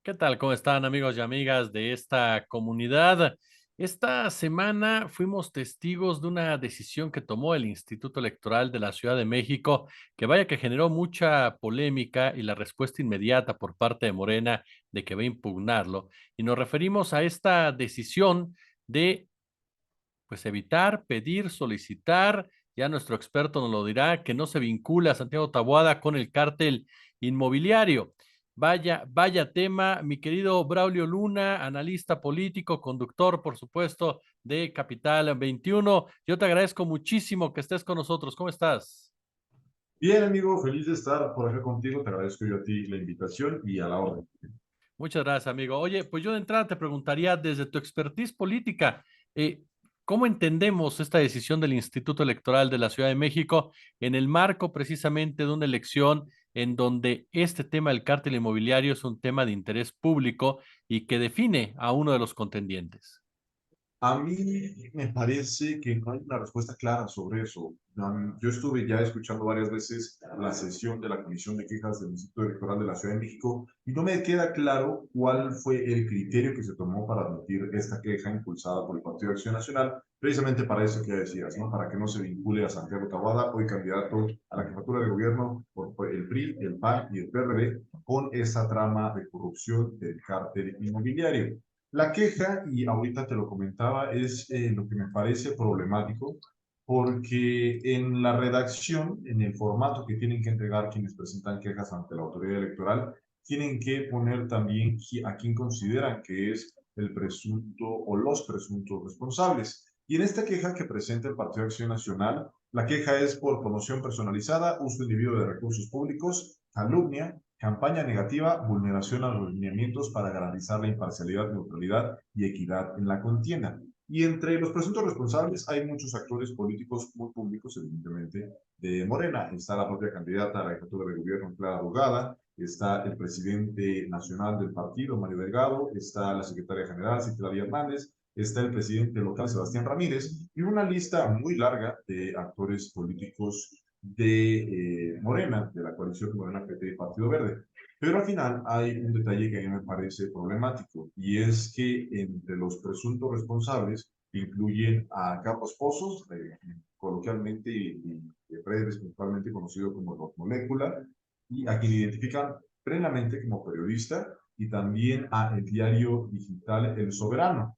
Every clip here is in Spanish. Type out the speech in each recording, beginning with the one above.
¿Qué tal? ¿Cómo están amigos y amigas de esta comunidad? Esta semana fuimos testigos de una decisión que tomó el Instituto Electoral de la Ciudad de México, que vaya que generó mucha polémica y la respuesta inmediata por parte de Morena de que va a impugnarlo. Y nos referimos a esta decisión de pues evitar, pedir, solicitar, ya nuestro experto nos lo dirá, que no se vincula a Santiago Taboada con el cártel inmobiliario. Vaya tema, mi querido Braulio Luna, analista político, conductor, por supuesto, de Capital 21. Yo te agradezco muchísimo que estés con nosotros. ¿Cómo estás? Bien, amigo, feliz de estar por acá contigo. Te agradezco yo a ti la invitación y a la orden. Muchas gracias, amigo. Oye, pues yo de entrada te preguntaría desde tu expertise política, eh, ¿cómo entendemos esta decisión del Instituto Electoral de la Ciudad de México en el marco precisamente de una elección en donde este tema del cártel inmobiliario es un tema de interés público y que define a uno de los contendientes? A mí me parece que no hay una respuesta clara sobre eso. Yo estuve ya escuchando varias veces la sesión de la Comisión de Quejas del Instituto Electoral de la Ciudad de México y no me queda claro cuál fue el criterio que se tomó para admitir esta queja impulsada por el Partido de Acción Nacional, precisamente para eso que ya decías, ¿no? Para que no se vincule a Santiago Taboada, hoy candidato a la jefatura de gobierno por el PRI, el PAN y el PRD, con esa trama de corrupción del cártel inmobiliario. La queja, y ahorita te lo comentaba, es lo que me parece problemático, porque en la redacción, en el formato que tienen que entregar quienes presentan quejas ante la autoridad electoral, tienen que poner también a quién consideran que es el presunto o los presuntos responsables. Y en esta queja que presenta el Partido de Acción Nacional, la queja es por promoción personalizada, uso indebido de recursos públicos, calumnia, campaña negativa, vulneración a los lineamientos para garantizar la imparcialidad, neutralidad y equidad en la contienda. Y entre los presuntos responsables hay muchos actores políticos muy públicos, evidentemente, de Morena. Está la propia candidata a la jefatura de gobierno, Clara Brugada, está el presidente nacional del partido, Mario Delgado, está la secretaria general, Citlali Hernández, está el presidente local, Sebastián Ramírez, y una lista muy larga de actores políticos de Morena, de la coalición Morena PT y Partido Verde. Pero al final hay un detalle que a mí me parece problemático y es que entre los presuntos responsables incluyen a Carlos Pozos, coloquialmente y de redes principalmente conocido como Rock Molecular, y a quien identifican plenamente como periodista y también a el diario digital El Soberano.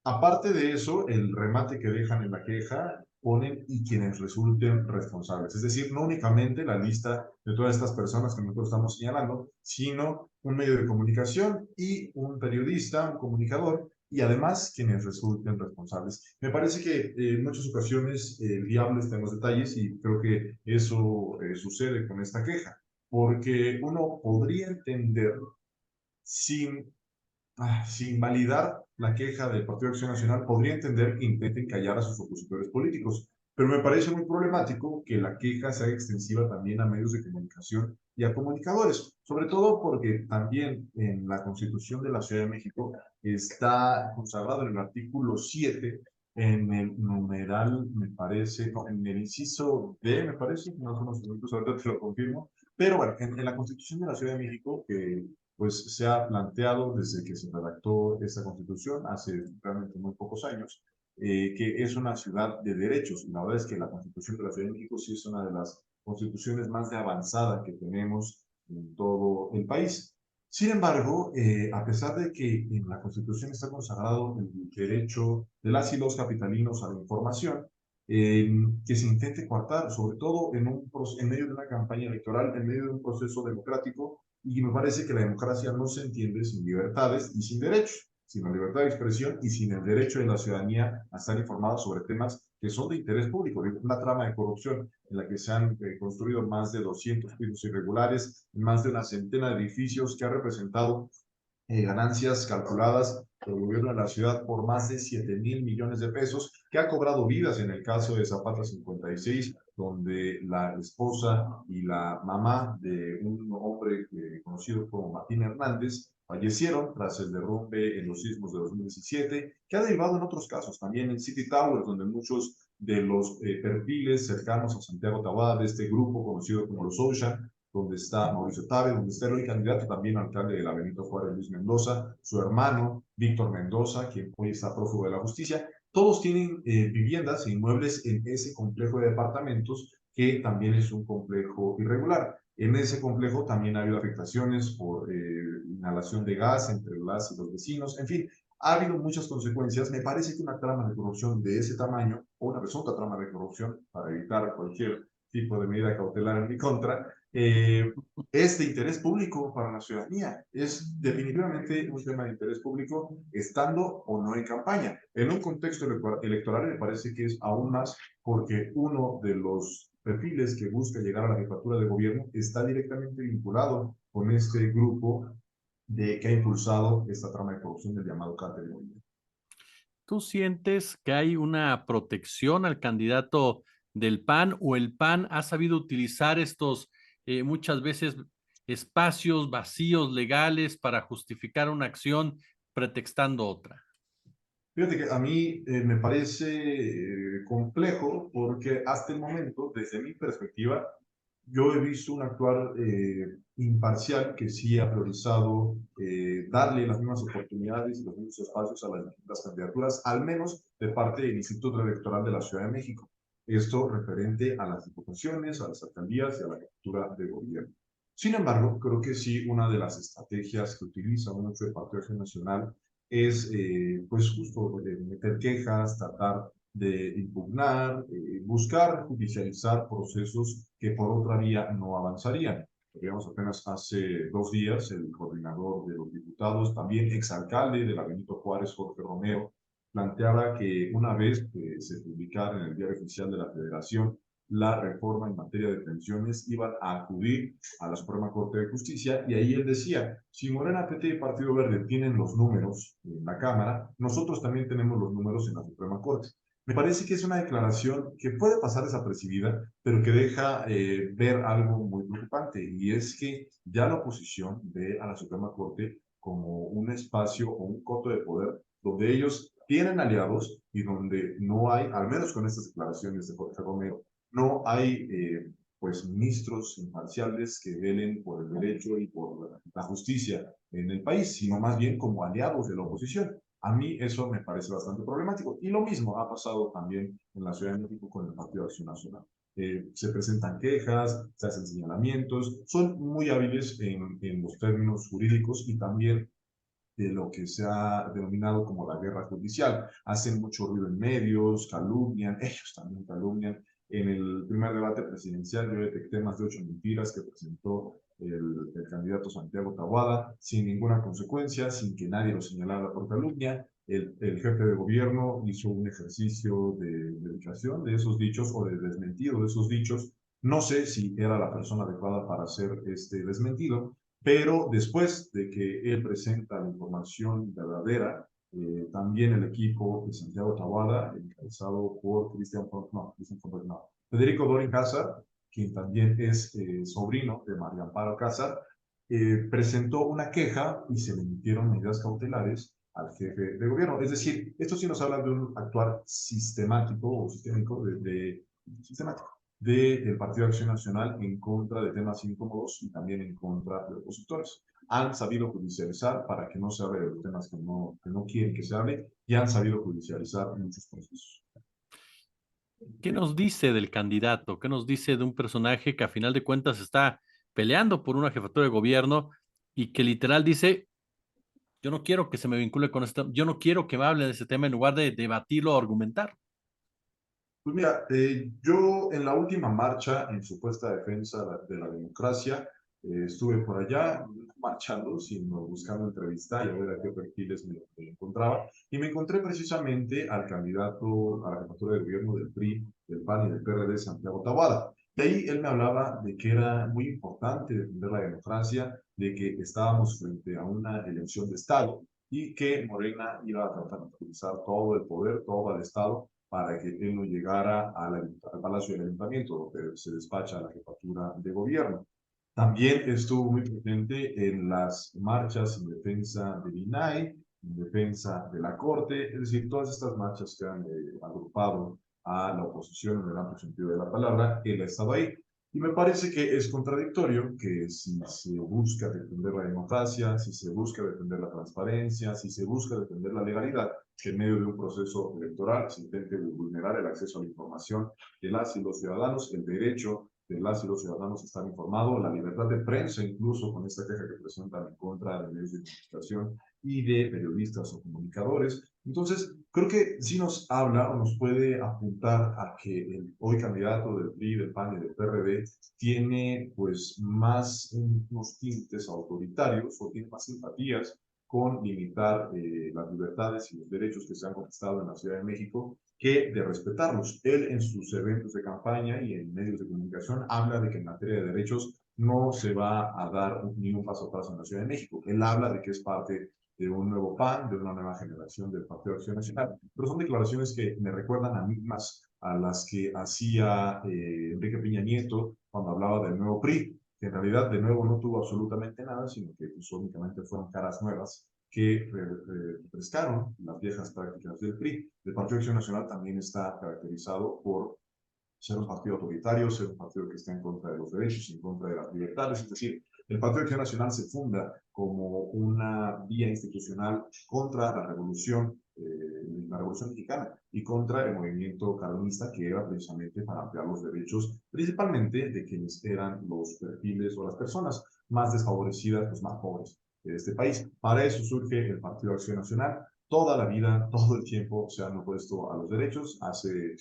Aparte de eso, el remate que dejan en la queja ponen y quienes resulten responsables. Es decir, no únicamente la lista de todas estas personas que nosotros estamos señalando, sino un medio de comunicación y un periodista, un comunicador, y además quienes resulten responsables. Me parece que en muchas ocasiones el diablo está en los detalles y creo que eso sucede con esta queja, porque uno podría entender sin sin validar la queja del Partido de Acción Nacional, podría entender que intenten callar a sus opositores políticos. Pero me parece muy problemático que la queja sea extensiva también a medios de comunicación y a comunicadores, sobre todo porque también en la Constitución de la Ciudad de México está consagrado en el artículo 7, en el numeral, me parece, no, en el inciso D, me parece, no son los minutos, ahorita te lo confirmo, pero bueno, en la Constitución de la Ciudad de México, que pues se ha planteado desde que se redactó esta constitución hace realmente muy pocos años, que es una ciudad de derechos. Y la verdad es que la constitución de la Ciudad de México sí es una de las constituciones más de avanzada que tenemos en todo el país. Sin embargo, a pesar de que en la constitución está consagrado el derecho de las y los capitalinos a la información, que se intente coartar, sobre todo en medio de una campaña electoral, en medio de un proceso democrático, y me parece que la democracia no se entiende sin libertades y sin derechos, sin la libertad de expresión y sin el derecho de la ciudadanía a estar informada sobre temas que son de interés público. Una trama de corrupción en la que se han construido más de 200 pisos irregulares, más de una centena de edificios que ha representado ganancias calculadas por el gobierno de la ciudad por más de 7.000 millones de pesos, que ha cobrado vidas en el caso de Zapata 56, donde la esposa y la mamá de un hombre conocido como Martín Hernández fallecieron tras el derrumbe en los sismos de 2017, que ha derivado en otros casos, también en City Towers, donde muchos de los perfiles cercanos a Santiago Taboada, de este grupo conocido como los Ocean, donde está Mauricio Tabe, donde está el hoy candidato también alcalde de la Benito Juárez, Luis Mendoza, su hermano Víctor Mendoza, quien hoy está prófugo de la justicia. Todos tienen viviendas e inmuebles en ese complejo de departamentos, que también es un complejo irregular. En ese complejo también ha habido afectaciones por inhalación de gas entre las y los vecinos. En fin, ha habido muchas consecuencias. Me parece que una trama de corrupción de ese tamaño, o una presunta trama de corrupción, para evitar cualquier tipo de medida cautelar en mi contra, es de interés público para la ciudadanía. Es definitivamente un tema de interés público, estando o no en campaña. En un contexto electoral me parece que es aún más, porque uno de los perfiles que busca llegar a la jefatura de gobierno está directamente vinculado con este grupo que ha impulsado esta trama de corrupción del llamado cártel de Bolívar. ¿Tú sientes que hay una protección al candidato del PAN o el PAN ha sabido utilizar estos muchas veces espacios vacíos legales para justificar una acción pretextando otra? Fíjate que a mí me parece complejo, porque hasta el momento, desde mi perspectiva, yo he visto un actuar imparcial, que sí ha priorizado darle las mismas oportunidades y los mismos espacios a las distintas candidaturas, al menos de parte del Instituto Electoral de la Ciudad de México. Esto referente a las diputaciones, a las alcaldías y a la jefatura de gobierno. Sin embargo, creo que sí, una de las estrategias que utiliza mucho el Partido Acción Nacional es, pues, justo meter quejas, tratar de impugnar, buscar judicializar procesos que por otra vía no avanzarían. Veíamos apenas hace 2 días el coordinador de los diputados, también exalcalde de la Benito Juárez, Jorge Romero, planteaba que una vez que se publicara en el Diario Oficial de la Federación la reforma en materia de pensiones, iban a acudir a la Suprema Corte de Justicia, y ahí él decía: si Morena, PT y Partido Verde tienen los números en la Cámara, nosotros también tenemos los números en la Suprema Corte. Me parece que es una declaración que puede pasar desapercibida, pero que deja ver algo muy preocupante, y es que ya la oposición ve a la Suprema Corte como un espacio o un coto de poder donde ellos tienen aliados y donde no hay, al menos con estas declaraciones de Jorge Romero, no hay pues ministros imparciales que velen por el derecho y por la justicia en el país, sino más bien como aliados de la oposición. A mí eso me parece bastante problemático. Y lo mismo ha pasado también en la Ciudad de México con el Partido Acción Nacional. Se presentan quejas, se hacen señalamientos, son muy hábiles en los términos jurídicos y también de lo que se ha denominado como la guerra judicial. Hacen mucho ruido en medios, calumnian, ellos también calumnian. En el primer debate presidencial yo detecté más de 8 mentiras que presentó el candidato Santiago Taboada, sin ninguna consecuencia, sin que nadie lo señalara por calumnia. El jefe de gobierno hizo un ejercicio de verificación de esos dichos, o de desmentido de esos dichos. No sé si era la persona adecuada para hacer este desmentido, pero después de que él presenta la información verdadera, también el equipo de Santiago Taboada, encabezado por Federico Dorin Cázar, quien también es sobrino de María Amparo Cázar, presentó una queja y se le emitieron medidas cautelares al jefe de gobierno. Es decir, esto sí nos habla de un actuar sistemático o sistémico sistemático del Partido de Acción Nacional en contra de temas incómodos y también en contra de opositores. Han sabido judicializar para que no se hable de los temas que no quieren que se hable, y han sabido judicializar muchos procesos. ¿Qué nos dice del candidato? ¿Qué nos dice de un personaje que a final de cuentas está peleando por una jefatura de gobierno y que literal dice, yo no quiero que se me vincule con esto, yo no quiero que me hable de ese tema en lugar de debatirlo o argumentar? Pues mira, yo en la última marcha en supuesta defensa de la democracia, estuve por allá marchando, sino buscando entrevistar y a ver a qué perfiles me encontraba. Y me encontré precisamente al candidato a la jefatura de gobierno del PRI, del PAN y del PRD, Santiago Taboada. De ahí él me hablaba de que era muy importante defender la democracia, de que estábamos frente a una elección de Estado y que Morena iba a tratar de utilizar todo el poder, todo el Estado, para que él no llegara al Palacio del Ayuntamiento, donde se despacha la jefatura de gobierno. También estuvo muy presente en las marchas en defensa del INAI, en defensa de la Corte, es decir, todas estas marchas que han agrupado a la oposición en el amplio sentido de la palabra. Él ha estado ahí. Y me parece que es contradictorio que si se busca defender la democracia, si se busca defender la transparencia, si se busca defender la legalidad, que en medio de un proceso electoral se intente vulnerar el acceso a la información de las y los ciudadanos, el derecho de las y los ciudadanos a estar informados, la libertad de prensa, incluso con esta queja que presentan en contra de medios de comunicación y de periodistas o comunicadores. Entonces, creo que sí nos habla o nos puede apuntar a que el hoy candidato del PRI, del PAN y del PRD tiene pues más unos tintes autoritarios o tiene más simpatías con limitar las libertades y los derechos que se han conquistado en la Ciudad de México que de respetarlos. Él en sus eventos de campaña y en medios de comunicación habla de que en materia de derechos no se va a dar ni un paso atrás en la Ciudad de México. Él habla de que es parte de un nuevo PAN, de una nueva generación del Partido de Acción Nacional, pero son declaraciones que me recuerdan a mí más a las que hacía Enrique Peña Nieto cuando hablaba del nuevo PRI, que en realidad de nuevo no tuvo absolutamente nada, sino que pues, únicamente fueron caras nuevas que refrescaron las viejas prácticas del PRI. El Partido de Acción Nacional también está caracterizado por ser un partido autoritario, ser un partido que está en contra de los derechos, en contra de las libertades. Es decir, el Partido de Acción Nacional se funda como una vía institucional contra la revolución mexicana y contra el movimiento carlista, que era precisamente para ampliar los derechos, principalmente de quienes eran los perfiles o las personas más desfavorecidas, los más pobres de este país. Para eso surge el Partido de Acción Nacional. Toda la vida, todo el tiempo se han opuesto a los derechos. Hace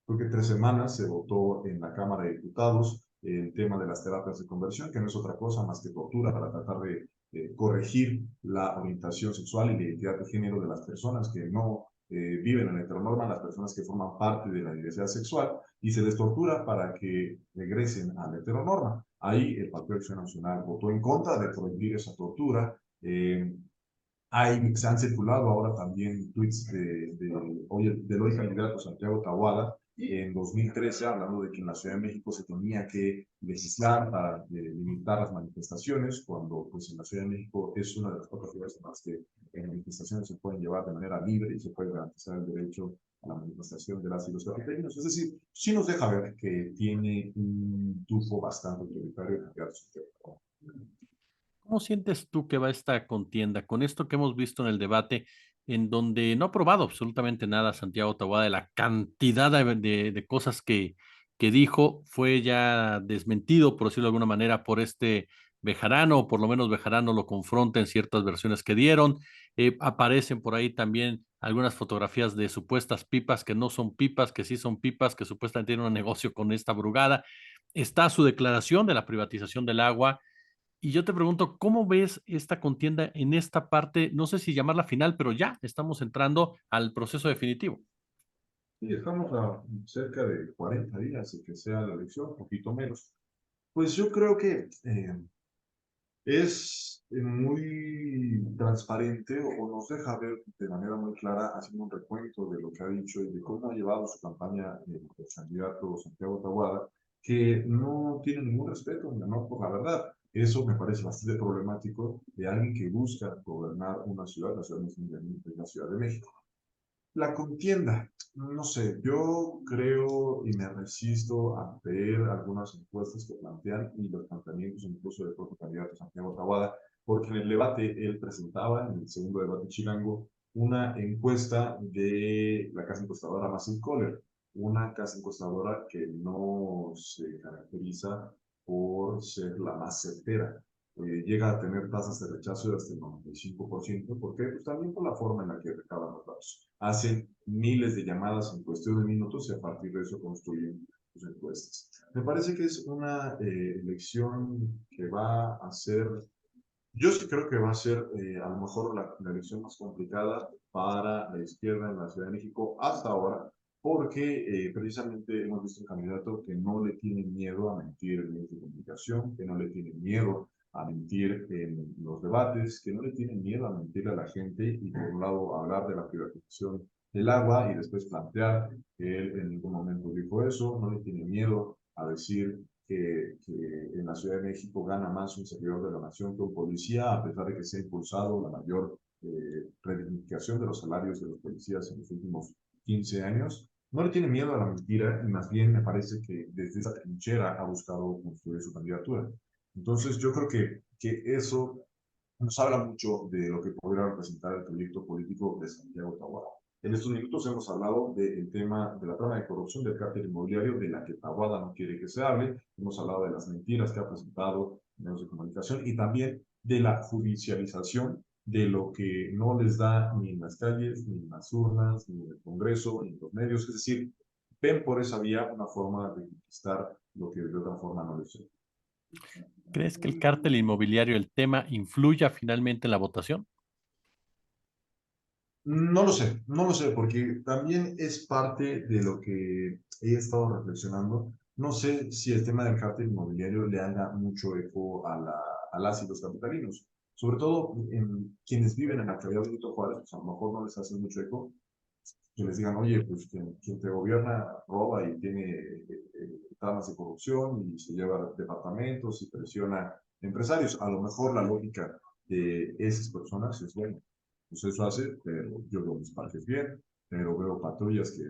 creo que 3 semanas se votó en la Cámara de Diputados el tema de las terapias de conversión, que no es otra cosa más que tortura para tratar de corregir la orientación sexual y la identidad de género de las personas que no viven en la heteronorma, las personas que forman parte de la diversidad sexual, y se les tortura para que regresen a la heteronorma. Ahí el Partido de Acción Nacional votó en contra de prohibir esa tortura. Se han circulado ahora también tweets del hoy candidato Santiago Tahuada en 2013 hablando de que en la Ciudad de México se tenía que legislar para limitar las manifestaciones, cuando pues en la Ciudad de México es una de las pocas ciudades en las que manifestaciones se pueden llevar de manera libre y se puede garantizar el derecho a la manifestación de las y los capitalinos. Es decir, sí nos deja ver que tiene un tufo bastante autoritario en el candidato Santiago. ¿Cómo sientes tú que va esta contienda con esto que hemos visto en el debate, en donde no ha probado absolutamente nada Santiago Taboada de la cantidad de cosas que dijo? Fue ya desmentido, por decirlo de alguna manera, por este Bejarano, o por lo menos Bejarano lo confronta en ciertas versiones que dieron. Aparecen por ahí también algunas fotografías de supuestas pipas que no son pipas, que sí son pipas, que supuestamente tienen un negocio con esta Brugada. Está su declaración de la privatización del agua, y yo te pregunto, ¿cómo ves esta contienda en esta parte? No sé si llamarla final, pero ya estamos entrando al proceso definitivo. Y estamos a cerca de 40 días de que sea la elección, un poquito menos. Pues yo creo que es muy transparente o nos deja ver de manera muy clara, haciendo un recuento de lo que ha dicho y de cómo ha llevado su campaña el candidato Santiago Taboada, que no tiene ningún respeto ni amor por la verdad. Eso me parece bastante problemático de alguien que busca gobernar una ciudad, la ciudad de la Ciudad de México. La contienda, no sé, yo creo y me resisto a ver algunas encuestas que plantean y los planteamientos incluso del propio candidato Santiago Taboada, porque en el debate él presentaba, en el segundo debate chilango, una encuesta de la casa encuestadora Massive Caller, una casa encuestadora que no se caracteriza por ser la más certera. Llega a tener tasas de rechazo de hasta el 95%. ¿Por qué? Pues también por la forma en la que recaban los datos. Hacen miles de llamadas en cuestión de minutos y a partir de eso construyen sus encuestas. Me parece que es una elección que va a ser, yo sí creo que va a ser a lo mejor la elección más complicada para la izquierda en la Ciudad de México hasta ahora, porque precisamente hemos visto un candidato que no le tiene miedo a mentir en medios de comunicación, que no le tiene miedo a mentir en los debates, que no le tiene miedo a mentir a la gente y por un lado hablar de la privatización del agua y después plantear que él en ningún momento dijo eso, no le tiene miedo a decir que en la Ciudad de México gana más un servidor de la nación que un policía, a pesar de que se ha impulsado la mayor reivindicación de los salarios de los policías en los últimos 15 años. no le tiene miedo a la mentira y más bien me parece que desde esa trinchera ha buscado construir su candidatura. Entonces yo creo que eso nos habla mucho de lo que podría representar el proyecto político de Santiago Taboada. En estos minutos hemos hablado del tema de la trama de corrupción del cártel inmobiliario, de la que Taboada no quiere que se hable. Hemos hablado de las mentiras que ha presentado en medios de comunicación y también de la judicialización de lo que no les da ni en las calles, ni en las urnas, ni en el Congreso, ni en los medios. Es decir, ven por esa vía una forma de conquistar lo que de otra forma no les da. ¿Crees que el cártel inmobiliario, el tema, influya finalmente en la votación? No lo sé, porque también es parte de lo que he estado reflexionando. No sé si el tema del cártel inmobiliario le haga mucho eco a las y los capitalinos, sobre todo en quienes viven en la alcaldía Benito Juárez, pues a lo mejor no les hace mucho eco que les digan, oye, pues quien te gobierna roba y tiene tramas de corrupción y se lleva departamentos y presiona empresarios. A lo mejor la lógica de esas personas es, bueno, pues eso hace, pero yo veo mis parques bien, pero veo patrullas que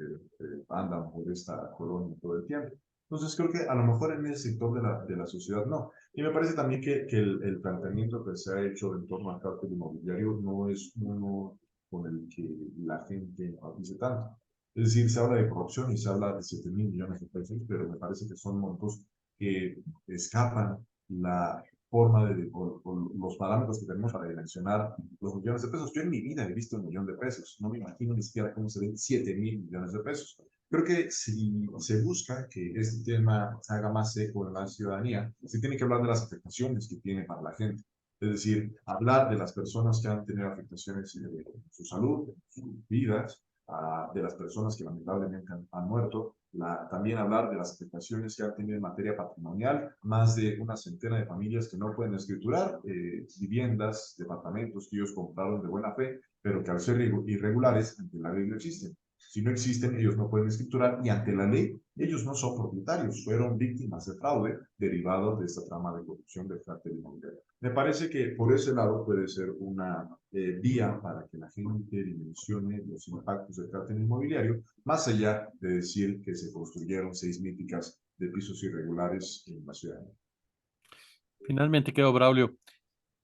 andan por esta colonia todo el tiempo. Entonces creo que a lo mejor en ese sector de la sociedad no. Y me parece también que el planteamiento que se ha hecho en torno al cártel inmobiliario no es uno con el que la gente enfatice tanto. Es decir, se habla de corrupción y se habla de 7.000 millones de pesos, pero me parece que son montos que escapan la forma o los parámetros que tenemos para dimensionar los millones de pesos. Yo en mi vida he visto 1 millón de pesos, no me imagino ni siquiera cómo se ven 7.000 millones de pesos. Creo que si se busca que este tema haga más eco en la ciudadanía, se tiene que hablar de las afectaciones que tiene para la gente. Es decir, hablar de las personas que han tenido afectaciones en su salud, en sus vidas, de las personas que lamentablemente han muerto, también hablar de las afectaciones que han tenido en materia patrimonial, más de una centena de familias que no pueden escriturar viviendas, departamentos que ellos compraron de buena fe, pero que al ser irregulares ante la ley no existen. Si no existen, ellos no pueden escriturar y ante la ley, ellos no son propietarios, fueron víctimas de fraude derivado de esta trama de corrupción del cártel inmobiliario. Me parece que por ese lado puede ser una vía para que la gente dimensione los impactos del cártel inmobiliario, más allá de decir que se construyeron 6 míticas de pisos irregulares en la ciudad. Finalmente, quedo Braulio,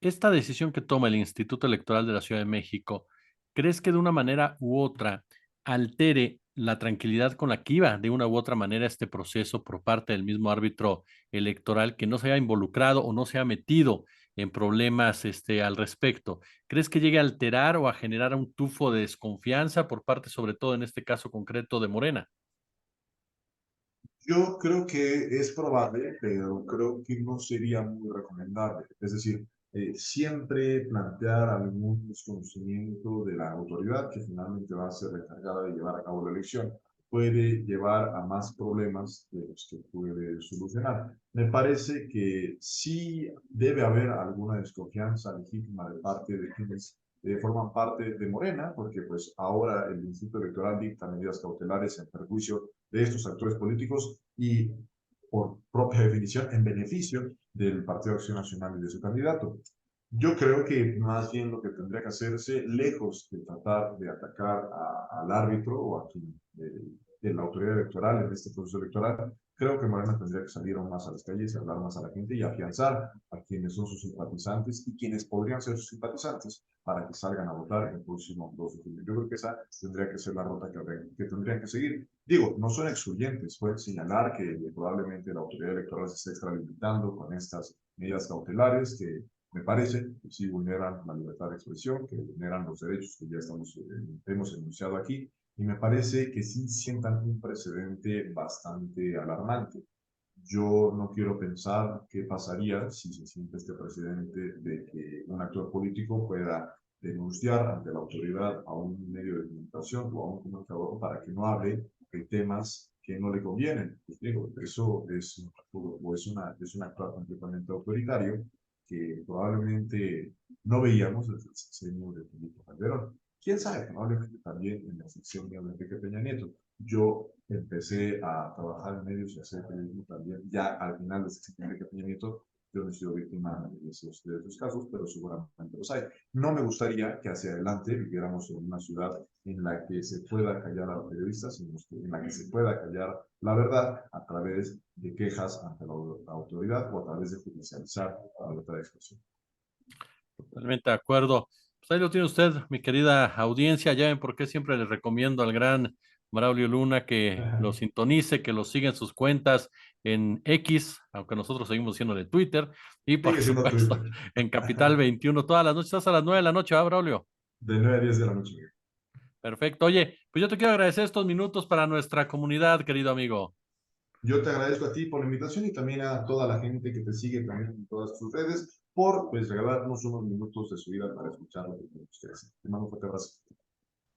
esta decisión que toma el Instituto Electoral de la Ciudad de México, ¿crees que de una manera u otra altere la tranquilidad con la que iba de una u otra manera este proceso por parte del mismo árbitro electoral que no se haya involucrado o no se ha metido en problemas al respecto? ¿Crees que llegue a alterar o a generar un tufo de desconfianza por parte, sobre todo en este caso concreto, de Morena? Yo creo que es probable, pero creo que no sería muy recomendable. Es decir, siempre plantear algún desconocimiento de la autoridad que finalmente va a ser la encargada de llevar a cabo la elección puede llevar a más problemas de los que puede solucionar. Me parece que sí debe haber alguna desconfianza legítima de parte de quienes forman parte de Morena, porque pues ahora el Instituto Electoral dicta medidas cautelares en perjuicio de estos actores políticos y por propia definición en beneficio del Partido Acción Nacional y de su candidato. Yo creo que más bien lo que tendría que hacerse, lejos de tratar de atacar al árbitro o a quien, de la autoridad electoral en este proceso electoral, creo que Morena tendría que salir aún más a las calles y hablar más a la gente y afianzar a quienes son sus simpatizantes y quienes podrían ser sus simpatizantes para que salgan a votar en el próximo 2 de junio. Yo creo que esa tendría que ser la ruta que tendrían que seguir. Digo, no son excluyentes, pueden señalar que probablemente la autoridad electoral se esté extralimitando con estas medidas cautelares que me parece que sí vulneran la libertad de expresión, que vulneran los derechos que ya hemos enunciado aquí, y me parece que sí sientan un precedente bastante alarmante. Yo no quiero pensar qué pasaría si se siente este precedente de que un actor político pueda denunciar ante la autoridad a un medio de comunicación o a un comunicador para que no hable de temas que no le convienen. Pues digo, eso es un actuar completamente autoritario que probablemente no veíamos desde el sexenio de Felipe Calderón. Quién sabe, probablemente también en la sección de Enrique Peña Nieto. Yo empecé a trabajar en medios y a hacer periodismo también, ya al final del sexenio de Enrique Peña Nieto, Yo no he sido víctima de esos casos, pero seguramente los hay. No me gustaría que hacia adelante viviéramos en una ciudad en la que se pueda callar a los periodistas, sino en la que se pueda callar la verdad a través de quejas ante la autoridad o a través de judicializar la libertad de expresión. Totalmente de acuerdo. Pues ahí lo tiene usted, mi querida audiencia. Ya ven por qué siempre les recomiendo al gran Braulio Luna que lo sintonice, que lo siga en sus cuentas en X, aunque nosotros seguimos siendo de Twitter, y por Sigue siendo supuesto Twitter. en Capital 21 todas las noches hasta las 9 de la noche, ¿va, Braulio? De 9 a 10 de la noche. Perfecto. Oye, pues yo te quiero agradecer estos minutos para nuestra comunidad, querido amigo. Yo te agradezco a ti por la invitación y también a toda la gente que te sigue también en todas tus redes por pues regalarnos unos minutos de su vida para escuchar lo que tenemos que decir. Te mando un fuerte abrazo.